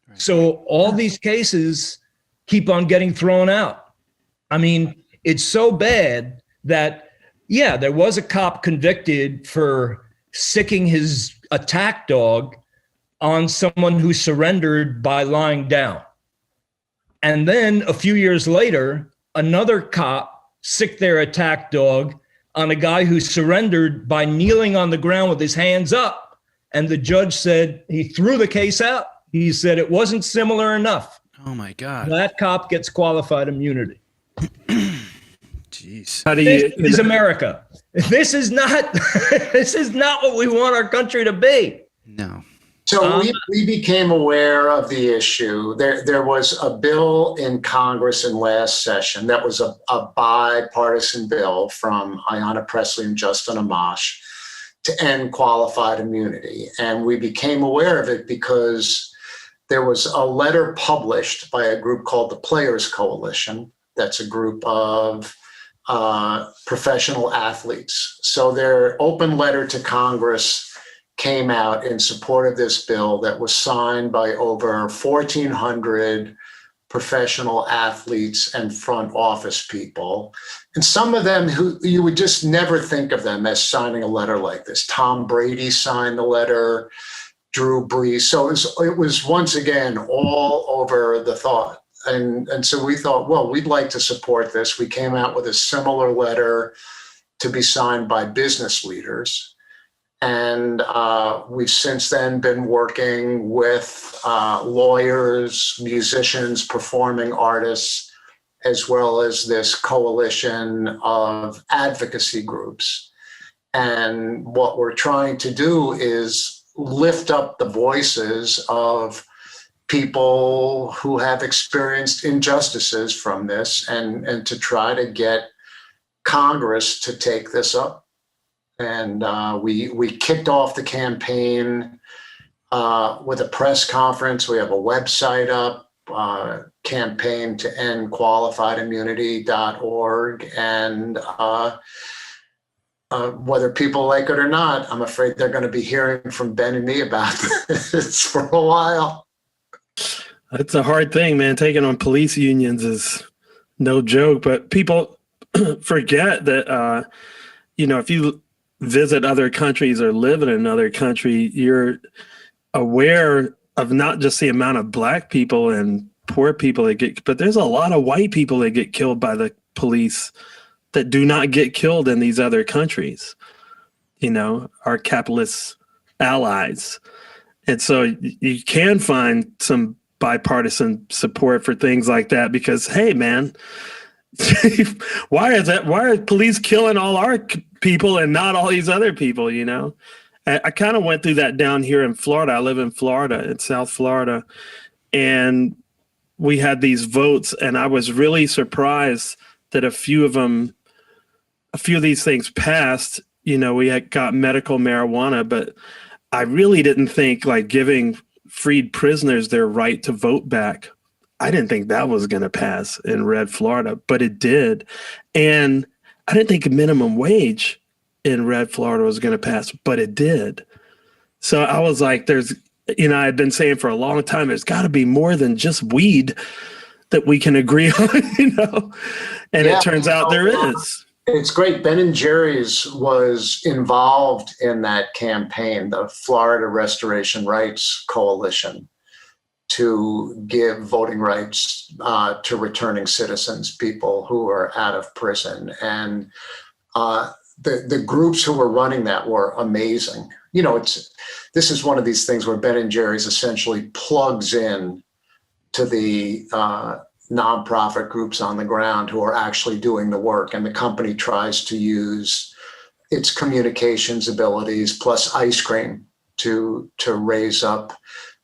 Right. So all these cases keep on getting thrown out. I mean, it's so bad that, yeah, there was a cop convicted for sicking his attack dog on someone who surrendered by lying down. And then a few years later, another cop sicked their attack dog on a guy who surrendered by kneeling on the ground with his hands up. And the judge said, he threw the case out. He said it wasn't similar enough. Oh my God. That cop gets qualified immunity. Jeez. How do you? This is America. This is not what we want our country to be. No. So we became aware of the issue. There was a bill in Congress in last session that was a bipartisan bill from Ayanna Pressley and Justin Amash to end qualified immunity. And we became aware of it because there was a letter published by a group called the Players Coalition. That's a group of professional athletes. So their open letter to Congress came out in support of this bill that was signed by over 1,400 professional athletes and front office people. And some of them who you would just never think of them as signing a letter like this. Tom Brady signed the letter, Drew Brees. So it was once again all over the thought. And so we thought, well, we'd like to support this. We came out with a similar letter to be signed by business leaders. And we've since then been working with lawyers, musicians, performing artists, as well as this coalition of advocacy groups. And what we're trying to do is lift up the voices of people who have experienced injustices from this and to try to get Congress to take this up. And we kicked off the campaign with a press conference. We have a website up. campaign to end qualifiedimmunity.org. And whether people like it or not, I'm afraid they're going to be hearing from Ben and me about this for a while. It's a hard thing, man. Taking on police unions is no joke, but people forget that, if you visit other countries or live in another country, you're aware of not just the amount of black people and poor people that get, but there's a lot of white people that get killed by the police that do not get killed in these other countries, our capitalist allies. And so you can find some bipartisan support for things like that because, hey, man, why are police killing all our people and not all these other people, I kind of went through that down here in Florida. I live in Florida, in South Florida, and we had these votes, and I was really surprised that a few of these things passed. We had got medical marijuana, but I really didn't think like giving freed prisoners their right to vote back. I didn't think that was going to pass in red Florida, but it did. And I didn't think a minimum wage in red Florida was going to pass, but it did. So I was like, I had been saying for a long time, there's got to be more than just weed that we can agree on, and it turns out there is. It's great. Ben and Jerry's was involved in that campaign, the Florida Restoration Rights Coalition, to give voting rights to returning citizens, people who are out of prison. And the groups who were running that were amazing. This is one of these things where Ben and Jerry's essentially plugs in to the nonprofit groups on the ground who are actually doing the work. And the company tries to use its communications abilities plus ice cream to raise up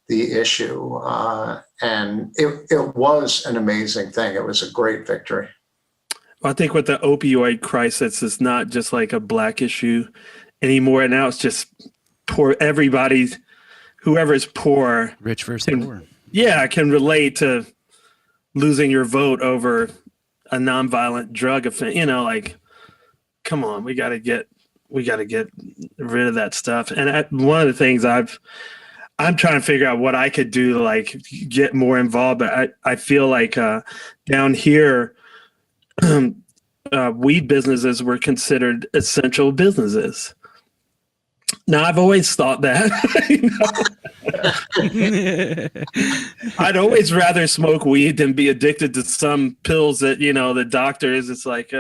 the issue. And it was an amazing thing. It was a great victory. I think with the opioid crisis, it's not just like a black issue anymore. Now it's just poor. Whoever's poor, rich versus poor. Yeah, can relate to losing your vote over a nonviolent drug offense. Come on, we got to get rid of that stuff. And one of the things I'm trying to figure out what I could do to like get more involved. But I feel like down here, weed businesses were considered essential businesses. Now, I've always thought that. I'd always rather smoke weed than be addicted to some pills that, the doctor is. It's like,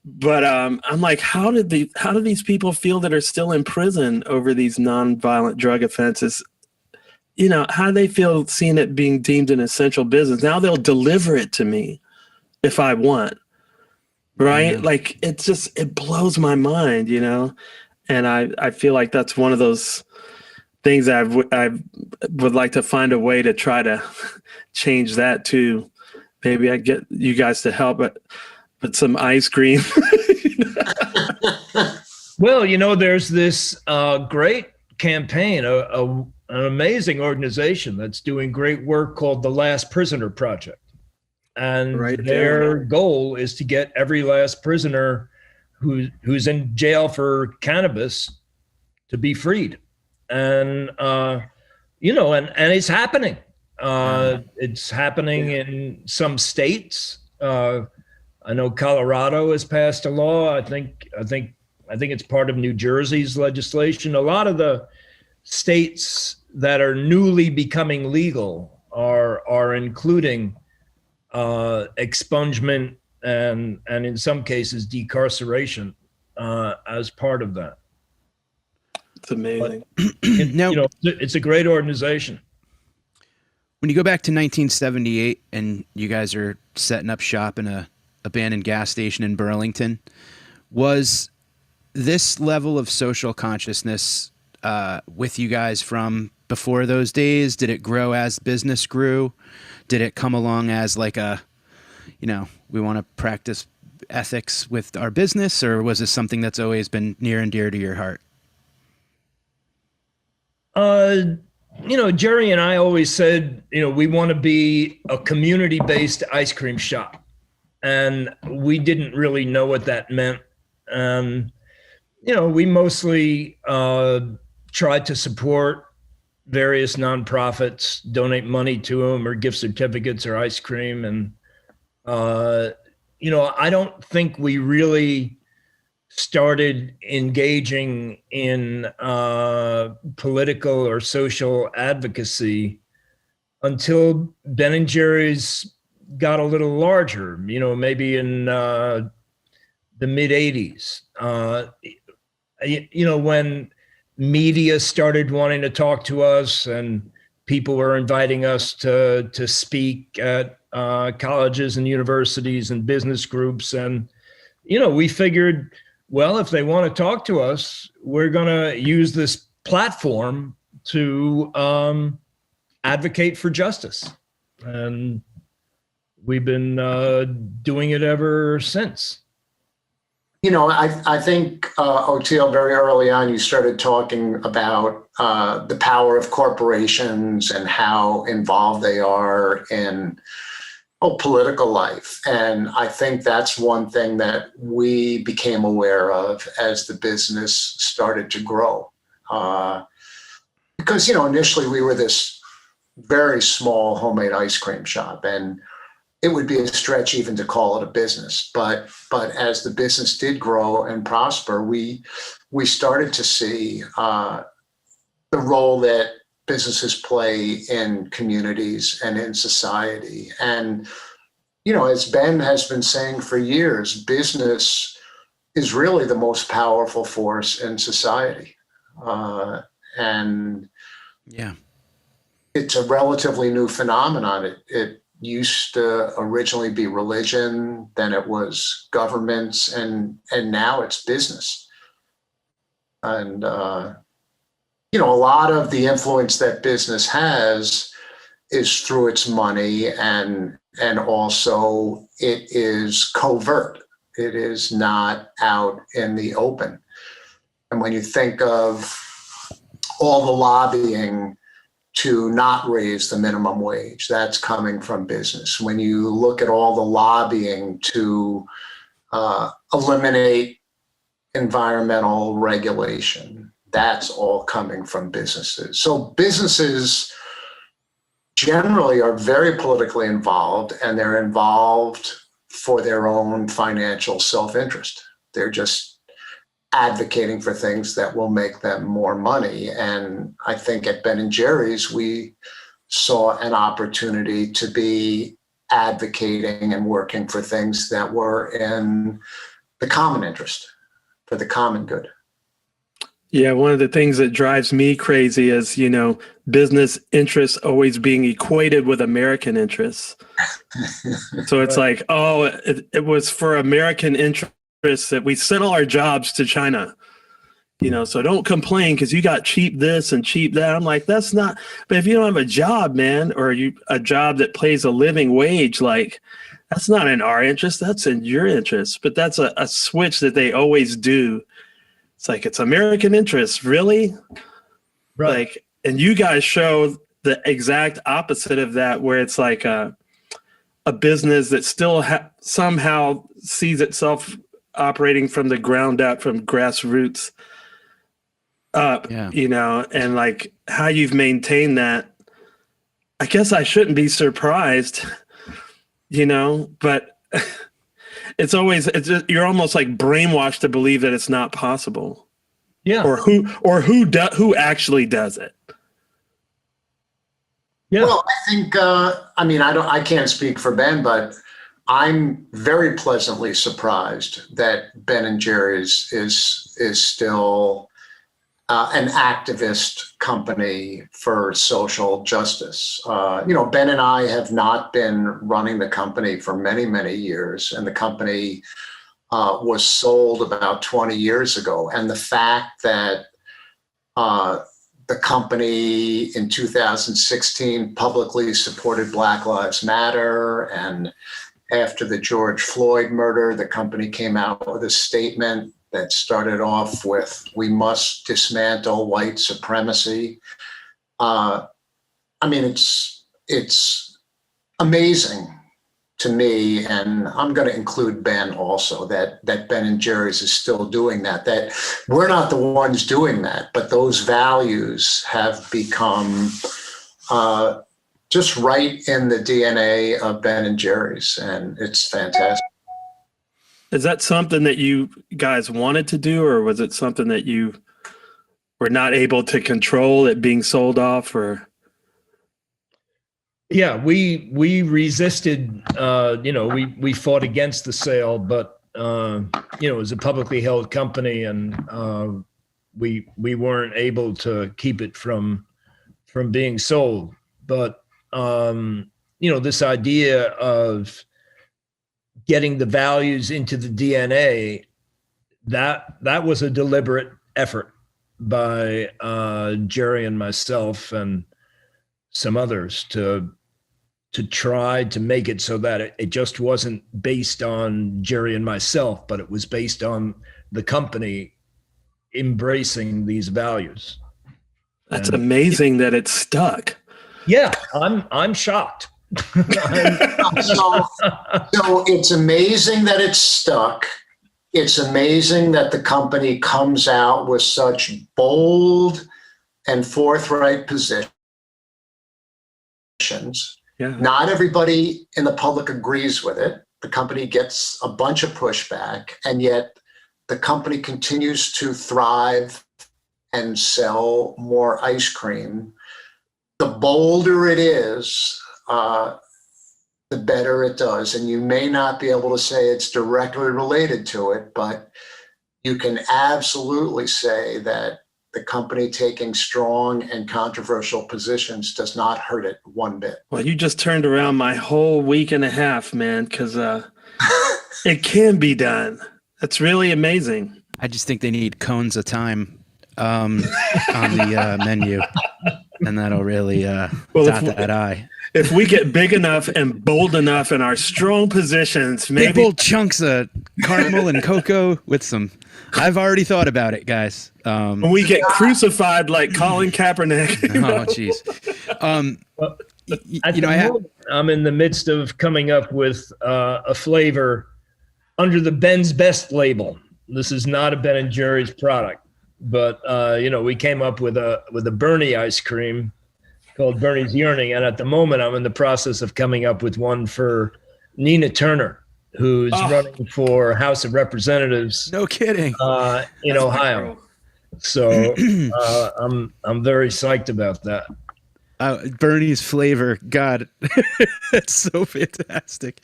but I'm like, how do these people feel that are still in prison over these nonviolent drug offenses? How do they feel seeing it being deemed an essential business? Now they'll deliver it to me if I want. Right? Yeah. Like it blows my mind, And I feel like that's one of those things I would like to find a way to try to change that too. Maybe I get you guys to help, but some ice cream. Well, there's this great campaign, an amazing organization that's doing great work called the Last Prisoner Project. And their goal is to get every last prisoner who's in jail for cannabis to be freed. And, and it's happening. It's happening in some states. I know Colorado has passed a law. I think it's part of New Jersey's legislation. A lot of the states that are newly becoming legal are including expungement and in some cases decarceration as part of that. It's amazing. But, it's a great organization. When you go back to 1978 and you guys are setting up shop in a abandoned gas station in Burlington, was this level of social consciousness with you guys from before those days? Did it grow as business grew? Did it come along as like we want to practice ethics with our business, or was this something that's always been near and dear to your heart? Jerry and I always said, we want to be a community-based ice cream shop. And we didn't really know what that meant. We mostly tried to support various nonprofits, donate money to them or gift certificates or ice cream. And, I don't think we really started engaging in political or social advocacy until Ben and Jerry's got a little larger, maybe in the mid 80s. When media started wanting to talk to us and people were inviting us to speak at colleges and universities and business groups. And, we figured, well, if they want to talk to us, we're going to use this platform to advocate for justice. And we've been doing it ever since. I think, Oteil, very early on, you started talking about the power of corporations and how involved they are in political life. And I think that's one thing that we became aware of as the business started to grow. Because, initially we were this very small homemade ice cream shop, and it would be a stretch even to call it a business. But as the business did grow and prosper, we started to see the role that businesses play in communities and in society. And, as Ben has been saying for years, business is really the most powerful force in society. And yeah, it's a relatively new phenomenon. It used to originally be religion, then it was governments, and now it's business. And, a lot of the influence that business has is through its money, and also it is covert. It is not out in the open. And when you think of all the lobbying to not raise the minimum wage, that's coming from business. When you look at all the lobbying to eliminate environmental regulation, that's all coming from businesses. So businesses generally are very politically involved, and they're involved for their own financial self-interest. They're just advocating for things that will make them more money. And I think at Ben & Jerry's, we saw an opportunity to be advocating and working for things that were in the common interest, for the common good. Yeah, one of the things that drives me crazy is, business interests always being equated with American interests. So it's like, it was for American interests that we sent all our jobs to China. So don't complain because you got cheap this and cheap that. I'm like, that's not, but if you don't have a job, man, or a job that pays a living wage, like that's not in our interest, that's in your interest. But that's a switch that they always do. It's like, it's American interest, really? Right. Like, and you guys show the exact opposite of that, where it's like a business that still somehow sees itself operating from the ground up, from grassroots up, and like how you've maintained that. I guess I shouldn't be surprised, but you're almost like brainwashed to believe that it's not possible. Yeah. Or who actually does it. Yeah. Well, I think, I can't speak for Ben, but I'm very pleasantly surprised that Ben & Jerry's is still an activist company for social justice. Ben and I have not been running the company for many, many years, and the company was sold about 20 years ago. And the fact that the company in 2016 publicly supported Black Lives Matter, and after the George Floyd murder, the company came out with a statement that started off with, "We must dismantle white supremacy." I mean, it's amazing to me, and I'm going to include Ben also, that Ben and Jerry's is still doing that. That we're not the ones doing that, but those values have become just right in the DNA of Ben and Jerry's, and it's fantastic. Is that something that you guys wanted to do, or was it something that you were not able to control it being sold off? Or yeah, we resisted. We fought against the sale, but it was a publicly held company, and we weren't able to keep it from being sold. But this idea of getting the values into the DNA, that was a deliberate effort by Jerry and myself and some others to try to make it so that it just wasn't based on Jerry and myself, but it was based on the company embracing these values. That's amazing that it stuck. Yeah, I'm shocked. So it's amazing that it's stuck. It's amazing that the company comes out with such bold and forthright positions. Yeah. Not everybody in the public agrees with it. The company gets a bunch of pushback, and yet the company continues to thrive and sell more ice cream. The bolder it is, the better it does. And you may not be able to say it's directly related to it, but you can absolutely say that the company taking strong and controversial positions does not hurt it one bit. Well, you just turned around my whole week and a half, man, because it can be done. That's really amazing. I just think they need cones of time on the menu, and that'll really dot that I. If we get big enough and bold enough in our strong positions, maybe big old chunks of caramel and cocoa with some. I've already thought about it, guys. When we get crucified like Colin Kaepernick. Oh, jeez. I'm in the midst of coming up with a flavor under the Ben's Best label. This is not a Ben & Jerry's product, but we came up with a Bernie ice cream called Bernie's Yearning, and at the moment I'm in the process of coming up with one for Nina Turner, who's running for House of Representatives. No kidding. In Ohio. So I'm very psyched about that. Bernie's flavor, God, that's so fantastic.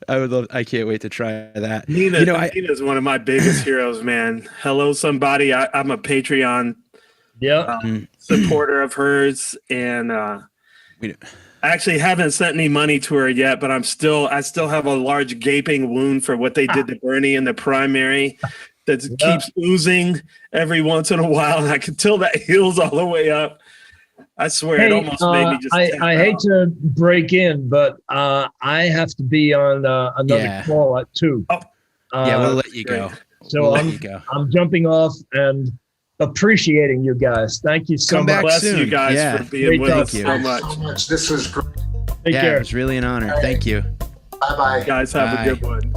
I can't wait to try that. Nina's one of my biggest heroes, man. Hello, somebody. I'm a Patreon supporter of hers, and I actually haven't sent any money to her yet, but I still have a large gaping wound for what they did to Bernie in the primary that keeps oozing every once in a while, and I can tell that heals all the way up. I swear, it almost made me just. I hate to break in, but I have to be on another call at 2. We'll let you go. So I'm jumping off and appreciating you guys. Thank you so much. Bless you guys for being with us so much. This was great. Take care. It was really an honor. Thank you. Bye-bye. You guys have a good one.